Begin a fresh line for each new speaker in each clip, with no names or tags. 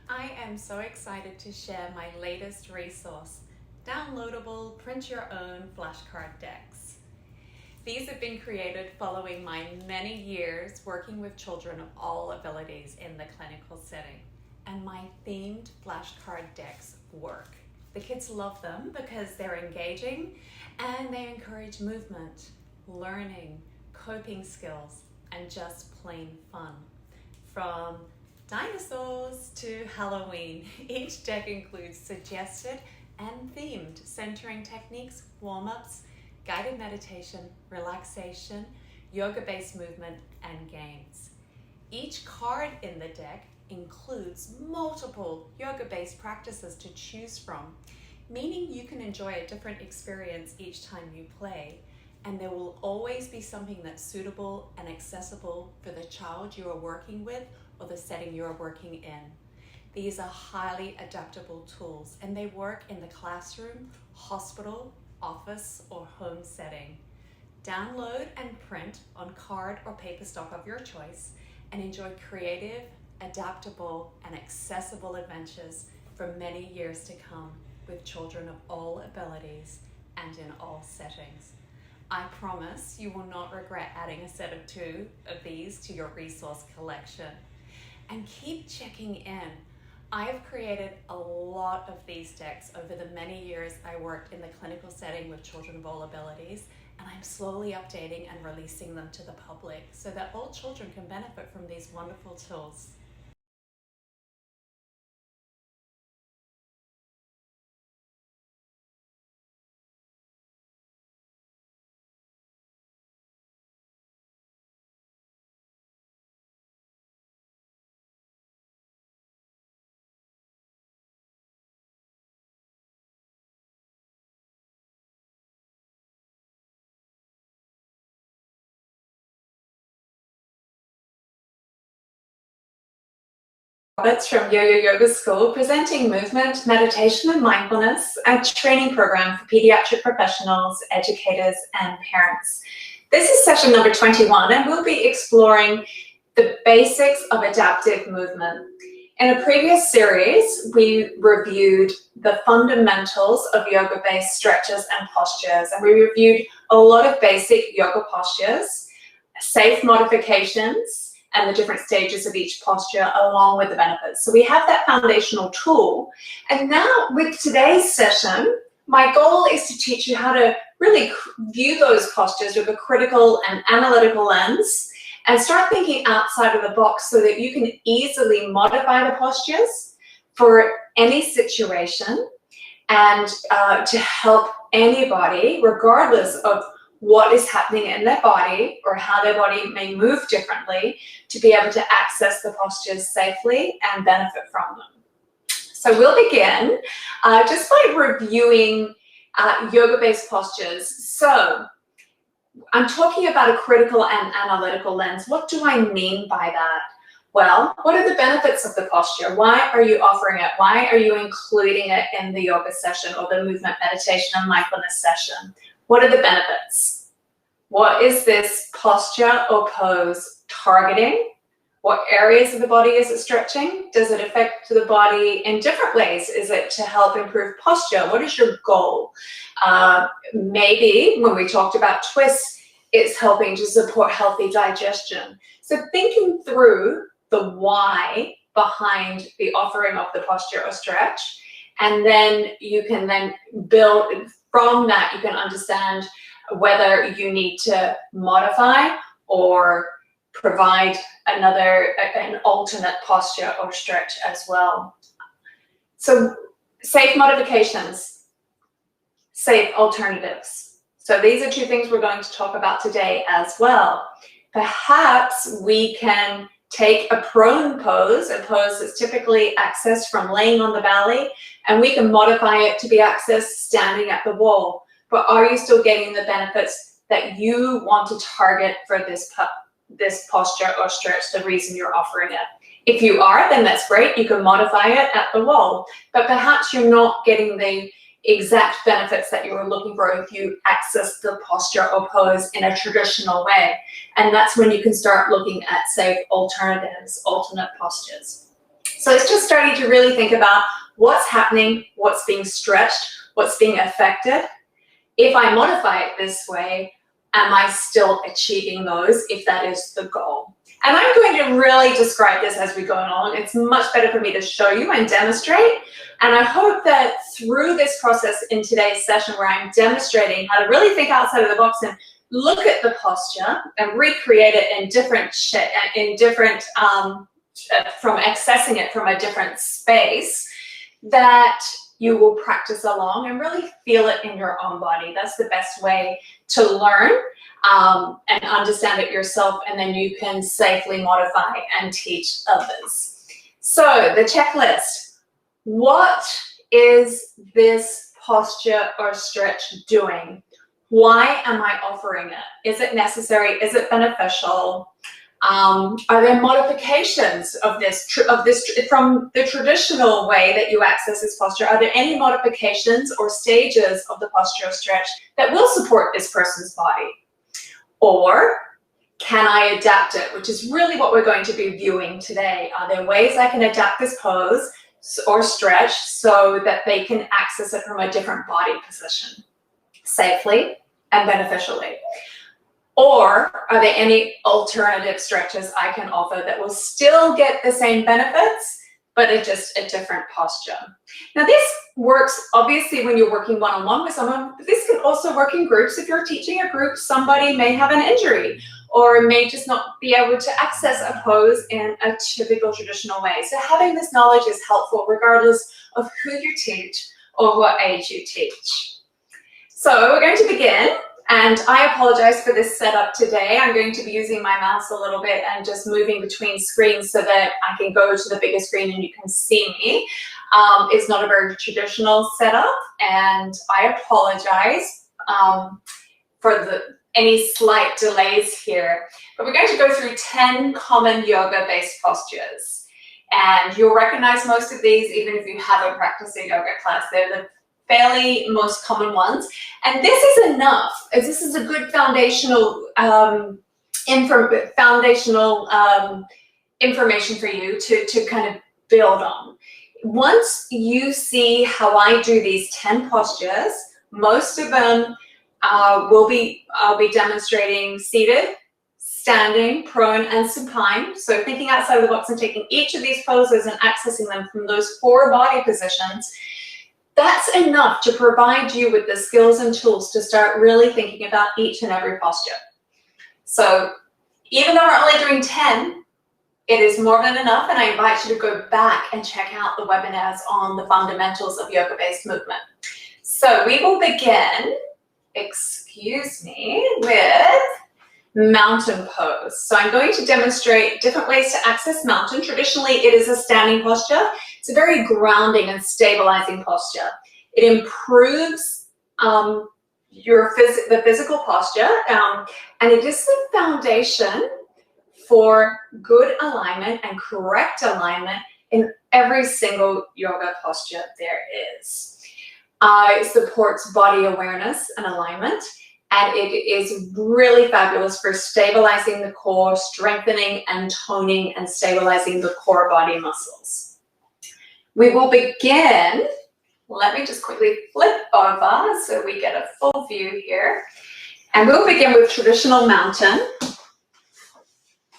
I am so excited to share my latest resource, downloadable print your own flashcard decks. These have been created following my many years working with children of all abilities in the clinical setting, and my themed flashcard decks work. The kids love them because they're engaging and they encourage movement, learning, coping skills, and just plain fun. From dinosaurs to Halloween, each deck includes suggested and themed centering techniques, warm-ups, guided meditation, relaxation, yoga-based movement, and games. Each card in the deck includes multiple yoga-based practices to choose from, meaning you can enjoy a different experience each time you play, and there will always be something that's suitable and accessible for the child you are working with or the setting you are working in. These are highly adaptable tools, and they work in the classroom, hospital, office, or home setting. Download and print on card or paper stock of your choice and enjoy creative, adaptable, and accessible adventures for many years to come with children of all abilities and in all settings. I promise you will not regret adding a set of 2 of these to your resource collection. And keep checking in. I have created a lot of these decks over the many years I worked in the clinical setting with children of all abilities, and I'm slowly updating and releasing them to the public so that all children can benefit from these wonderful tools. Roberts from Yo-Yo Yoga School, presenting movement, meditation, and mindfulness, a training program for pediatric professionals, educators, and parents. This is session number 21, and we'll be exploring the basics of adaptive movement. In a previous series, we reviewed the fundamentals of yoga-based stretches and postures, and we reviewed a lot of basic yoga postures, safe modifications, and the different stages of each posture along with the benefits. So we have that foundational tool. And now with today's session, my goal is to teach you how to really view those postures with a critical and analytical lens and start thinking outside of the box so that you can easily modify the postures for any situation and to help anybody, regardless of what is happening in their body or how their body may move differently, to be able to access the postures safely and benefit from them. So we'll begin just by reviewing yoga-based postures. So I'm talking about a critical and analytical lens. What do I mean by that? Well, what are the benefits of the posture? Why are you offering it? Why are you including it in the yoga session or the movement meditation and mindfulness session? What are the benefits? What is this posture or pose targeting? What areas of the body is it stretching? Does it affect the body in different ways? Is it to help improve posture? What is your goal? Maybe when we talked about twists, it's helping to support healthy digestion. So thinking through the why behind the offering of the posture or stretch, and then you can then build from that, you can understand whether you need to modify or provide an alternate posture or stretch as well. So safe modifications, safe alternatives. So these are 2 things we're going to talk about today as well. Perhaps we can take a prone pose, a pose that's typically accessed from laying on the belly, and we can modify it to be accessed standing at the wall. But are you still getting the benefits that you want to target for this posture or stretch, the reason you're offering it? If you are, then that's great. You can modify it at the wall. But perhaps you're not getting the exact benefits that you were looking for if you access the posture or pose in a traditional way. And that's when you can start looking at safe alternatives, alternate postures. So it's just starting to really think about what's happening, what's being stretched, what's being affected. If I modify it this way, am I still achieving those if that is the goal? And I'm going to really describe this as we go along. It's much better for me to show you and demonstrate. And I hope that through this process in today's session where I'm demonstrating how to really think outside of the box and look at the posture and recreate it in from accessing it from a different space, that you will practice along and really feel it in your own body. That's the best way to learn and understand it yourself, and then you can safely modify and teach others. So the checklist. What is this posture or stretch doing? Why am I offering it? Is it necessary? Is it beneficial? Are there modifications of this from the traditional way that you access this posture? Are there any modifications or stages of the posture stretch that will support this person's body? Or can I adapt it, which is really what we're going to be viewing today. Are there ways I can adapt this pose or stretch so that they can access it from a different body position safely and beneficially? Or are there any alternative stretches I can offer that will still get the same benefits, but it's just a different posture? Now, this works obviously when you're working one-on-one with someone, but this can also work in groups. If you're teaching a group, somebody may have an injury or may just not be able to access a pose in a typical traditional way. So having this knowledge is helpful regardless of who you teach or what age you teach. So we're going to begin. And I apologize for this setup today. I'm going to be using my mouse a little bit and just moving between screens so that I can go to the bigger screen and you can see me. It's not a very traditional setup, and I apologize for any slight delays here. But we're going to go through 10 common yoga-based postures. And you'll recognize most of these even if you haven't practiced a yoga class. They're the fairly most common ones, and this is enough, as this is a good foundational information for you to kind of build on. Once you see how I do these 10 postures, most of them I'll be demonstrating seated, standing, prone, and supine. So thinking outside of the box and taking each of these poses and accessing them from those 4 body positions. That's enough to provide you with the skills and tools to start really thinking about each and every posture. So even though we're only doing 10, it is more than enough, and I invite you to go back and check out the webinars on the fundamentals of yoga-based movement. So we will begin, with mountain pose. So I'm going to demonstrate different ways to access mountain. Traditionally, it is a standing posture. It's a very grounding and stabilizing posture. It improves the physical posture, and it is the foundation for good alignment and correct alignment in every single yoga posture there is. It supports body awareness and alignment, and it is really fabulous for stabilizing the core, strengthening and toning and stabilizing the core body muscles. We will begin, let me just quickly flip over so we get a full view here. And we'll begin with traditional mountain.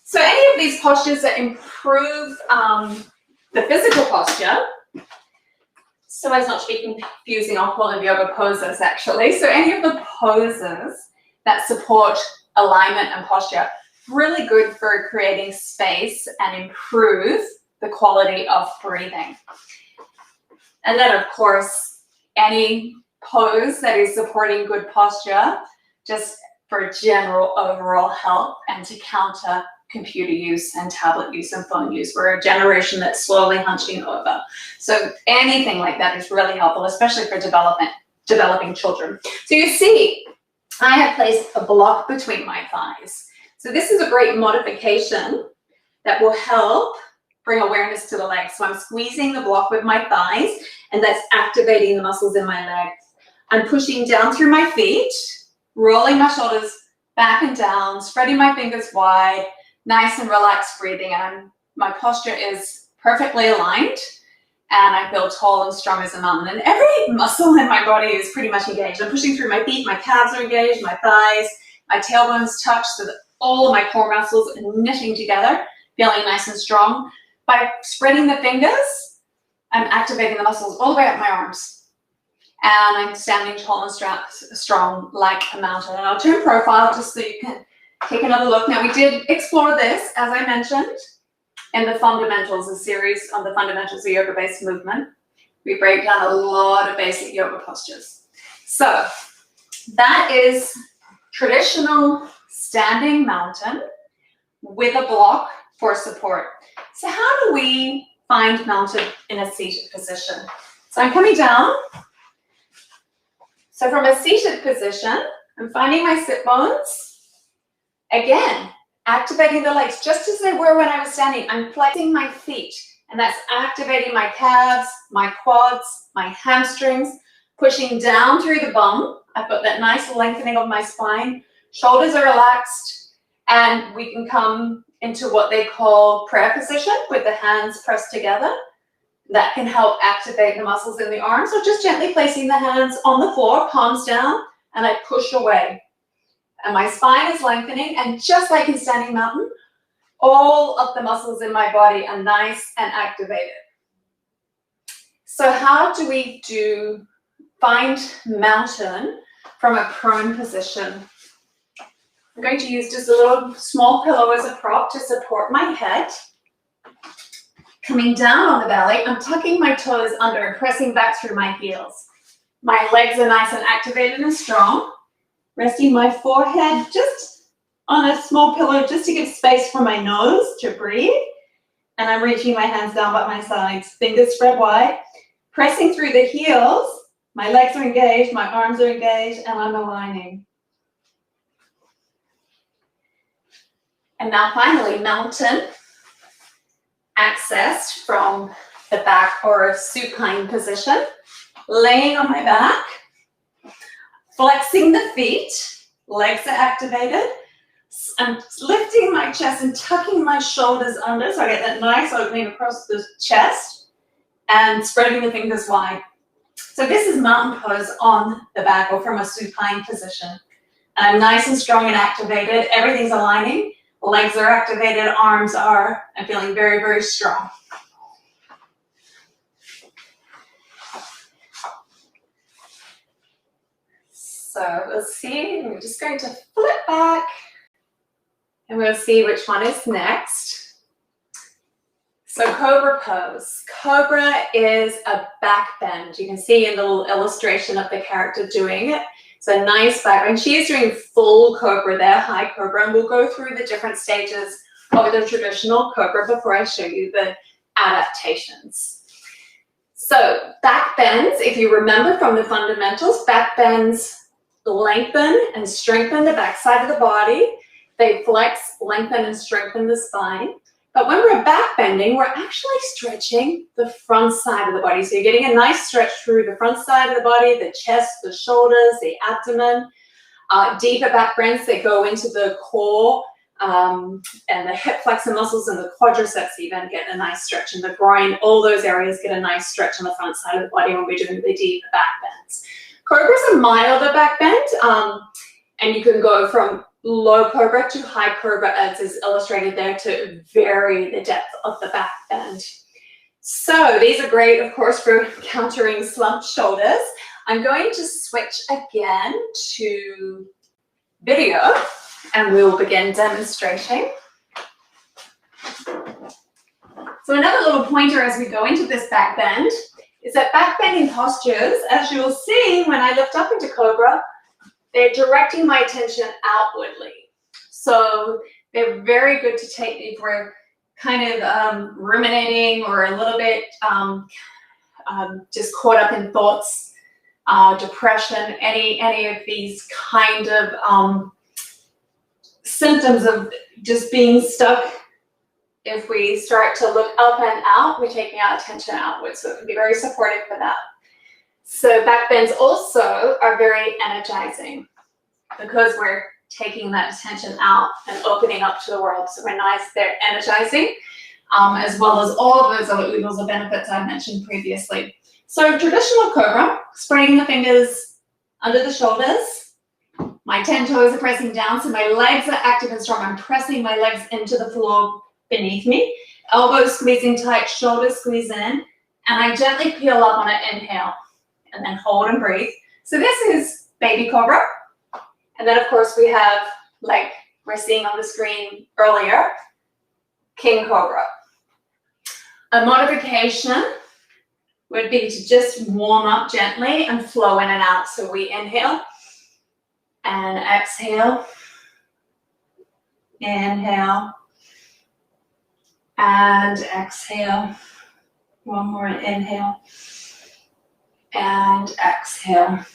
So any of these postures that improve the physical posture, so as not to be confusing, I'll call them yoga poses actually. So any of the poses that support alignment and posture, really good for creating space and improve the quality of breathing. And then of course, any pose that is supporting good posture, just for general overall health and to counter computer use and tablet use and phone use. We're a generation that's slowly hunching over. So anything like that is really helpful, especially for developing children. So you see, I have placed a block between my thighs. So this is a great modification that will help bring awareness to the legs. So I'm squeezing the block with my thighs, and that's activating the muscles in my legs. I'm pushing down through my feet, rolling my shoulders back and down, spreading my fingers wide, nice and relaxed breathing, and my posture is perfectly aligned, and I feel tall and strong as a mountain. And every muscle in my body is pretty much engaged. I'm pushing through my feet, my calves are engaged, my thighs, my tailbones touch, so that all of my core muscles are knitting together, feeling nice and strong. By spreading the fingers, I'm activating the muscles all the way up my arms. And I'm standing tall and strong like a mountain. And I'll turn profile just so you can take another look. Now, we did explore this, as I mentioned, in the fundamentals, a series on the fundamentals of yoga-based movement. We break down a lot of basic yoga postures. So that is traditional standing mountain with a block for support. So how do we find mountain in a seated position? So I'm coming down. So from a seated position, I'm finding my sit bones. Again, activating the legs just as they were when I was standing. I'm flexing my feet, and that's activating my calves, my quads, my hamstrings, pushing down through the bum. I've got that nice lengthening of my spine. Shoulders are relaxed, and we can come into what they call prayer position with the hands pressed together. That can help activate the muscles in the arms. So just gently placing the hands on the floor, palms down, and I push away. And my spine is lengthening, and just like in standing mountain, all of the muscles in my body are nice and activated. So how do we find mountain from a prone position? I'm going to use just a little small pillow as a prop to support my head. Coming down on the belly, I'm tucking my toes under and pressing back through my heels. My legs are nice and activated and strong. Resting my forehead just on a small pillow just to give space for my nose to breathe. And I'm reaching my hands down by my sides, fingers spread wide. Pressing through the heels, my legs are engaged, my arms are engaged, and I'm aligning. And now finally, mountain, accessed from the back or a supine position, laying on my back, flexing the feet, legs are activated. I'm lifting my chest and tucking my shoulders under so I get that nice opening across the chest and spreading the fingers wide. So this is mountain pose on the back or from a supine position. And I'm nice and strong and activated. Everything's aligning. Legs are activated, arms are. I'm feeling very, very strong. So we'll see. We're just going to flip back and we'll see which one is next. So cobra pose. Cobra is a back bend. You can see in the little illustration of the character doing it. It's a nice back bend. She is doing full cobra there, high cobra, and we'll go through the different stages of the traditional cobra before I show you the adaptations. So back bends, if you remember from the fundamentals, back bends lengthen and strengthen the back side of the body. They flex, lengthen, and strengthen the spine. But when we're back bending, we're actually stretching the front side of the body. So you're getting a nice stretch through the front side of the body, the chest, the shoulders, the abdomen. Deeper back bends that go into the core and the hip flexor muscles and the quadriceps even get a nice stretch in the groin. All those areas get a nice stretch on the front side of the body when we're doing the deeper back bends. Cobra's a milder back bend, and you can go from low cobra to high cobra, as is illustrated there, to vary the depth of the back bend. So these are great, of course, for countering slumped shoulders. I'm going to switch again to video, and we'll begin demonstrating. So another little pointer as we go into this back bend is that back bending postures, as you'll see when I lift up into cobra, they're directing my attention outwardly. So they're very good to take if we're kind of ruminating or a little bit just caught up in thoughts, depression, any of these kind of symptoms of just being stuck. If we start to look up and out, we're taking our attention outwards. So it can be very supportive for that. So back bends also are very energizing because we're taking that attention out and opening up to the world. So we're nice, they're energizing.
as well as all of those other oodles of benefits I mentioned previously. So traditional cobra, spreading the fingers under the shoulders. My 10 toes are pressing down, so my legs are active and strong. I'm pressing my legs into the floor beneath me. Elbows squeezing tight, shoulders squeeze in, and I gently peel up on an inhale, and then hold and breathe. So this is baby cobra. And then, of course, we have, like we're seeing on the screen earlier, king cobra. A modification would be to just warm up gently and flow in and out. So we inhale and exhale, inhale and exhale. One more, inhale and exhale.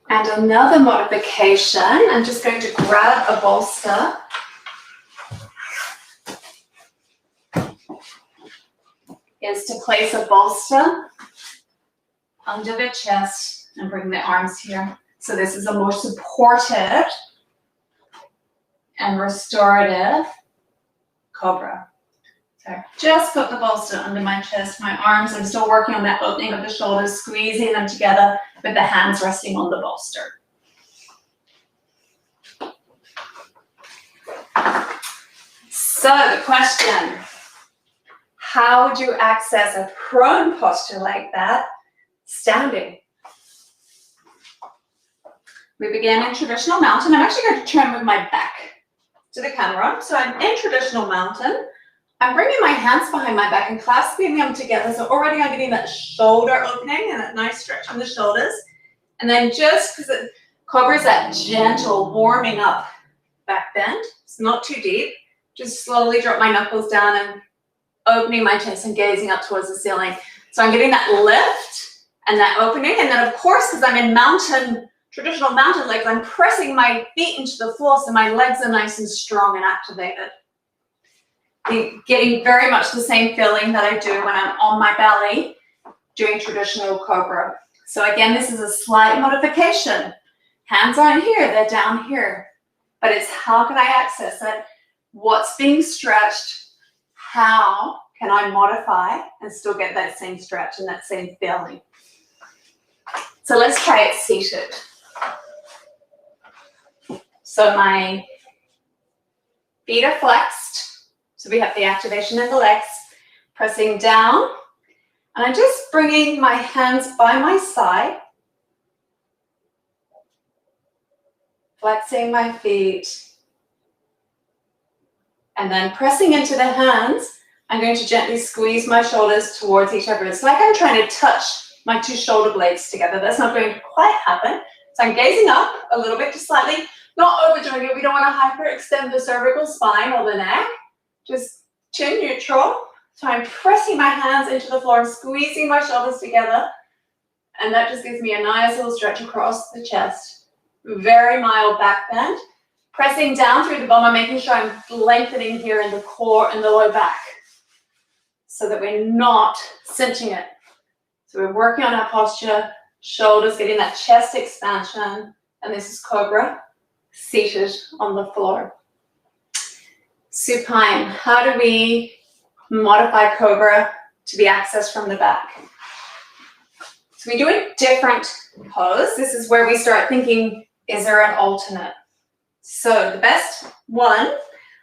And another modification, I'm just going to grab a bolster. Is to place a bolster under the chest and bring the arms here. So this is a more supported and restorative cobra. So just put the bolster under my chest, my arms. I'm still working on that opening of the shoulders, squeezing them together with the hands resting on the bolster. So the question, how would you access a prone posture like that standing? We begin in traditional mountain. I'm actually going to turn with my back to the camera. So I'm in traditional mountain. I'm bringing my hands behind my back and clasping them together. So already I'm getting that shoulder opening and that nice stretch in the shoulders. And then just because cobra is that gentle warming up back bend. It's not too deep. Just slowly drop my knuckles down and opening my chest and gazing up towards the ceiling. So I'm getting that lift and that opening. And then of course, because I'm in mountain, traditional mountain legs, I'm pressing my feet into the floor so my legs are nice and strong and activated. Getting very much the same feeling that I do when I'm on my belly doing traditional cobra. So again, this is a slight modification. Hands aren't here, they're down here. But it's how can I access it? What's being stretched? How can I modify and still get that same stretch and that same feeling? So let's try it seated. So my feet are flexed. So we have the activation in the legs, pressing down. And I'm just bringing my hands by my side, flexing my feet. And then pressing into the hands, I'm going to gently squeeze my shoulders towards each other. It's like I'm trying to touch my two shoulder blades together. That's not going to quite happen. So I'm gazing up a little bit, just slightly, not overdoing it. We don't want to hyperextend the cervical spine or the neck. Just chin neutral. So I'm pressing my hands into the floor and squeezing my shoulders together. And that just gives me a nice little stretch across the chest. Very mild back bend. Pressing down through the bum, I'm making sure I'm lengthening here in the core and the low back so that we're not cinching it. So we're working on our posture, shoulders, getting that chest expansion. And this is cobra, seated on the floor. Supine, how do we modify cobra to be accessed from the back? So we do a different pose. This is where we start thinking, is there an alternate? So the best one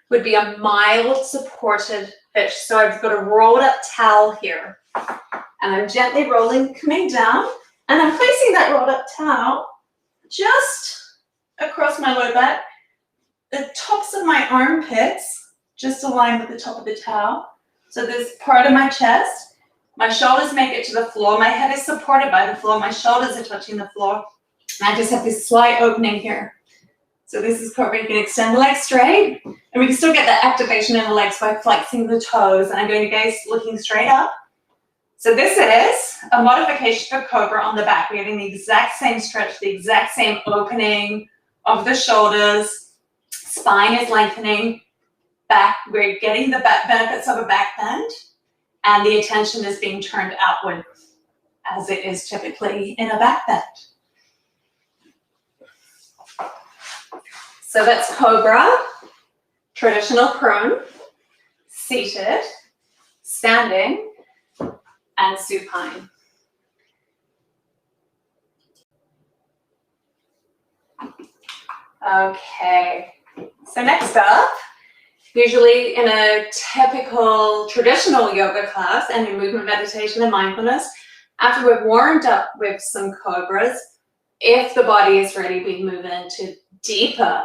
would be a mild supported fish. So I've got a rolled up towel here and I'm gently rolling, coming down, and I'm placing that rolled up towel just across my low back. The tops of my armpits just align with the top of the towel. So this part of my chest, my shoulders make it to the floor. My head is supported by the floor. My shoulders are touching the floor. And I just have this slight opening here. So this is cobra. You can extend the legs straight, and we can still get that activation in the legs by flexing the toes. And I'm going to gaze looking straight up. So this is a modification for cobra on the back. We're getting the exact same stretch, the exact same opening of the shoulders. Spine is lengthening. Back, we're getting the back benefits of a back bend, and the attention is being turned outward, as it is typically in a back bend. So that's cobra, traditional prone. seated, standing, and supine. Okay, so next up, usually in a typical traditional yoga class and in movement meditation and mindfulness, after we've warmed up with some cobras, if the body is ready, we move into deeper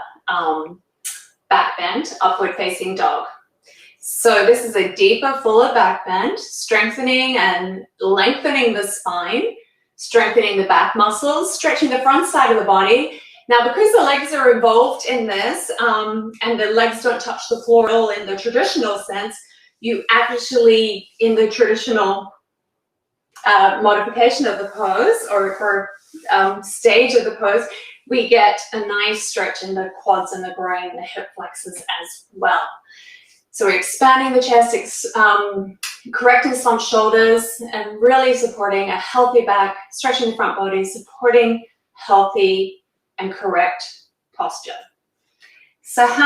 back bend, upward facing dog. So this is a deeper, fuller back bend, strengthening and lengthening the spine, strengthening the back muscles, stretching the front side of the body. Now, because the legs are involved in this, and the legs don't touch the floor at all in the traditional sense, you actually, in the traditional modification of the pose or stage of the pose, we get a nice stretch in the quads and the groin and the hip flexors as well. So we're expanding the chest, correcting slumped shoulders, and really supporting a healthy back, stretching the front body, supporting healthy and correct posture. So how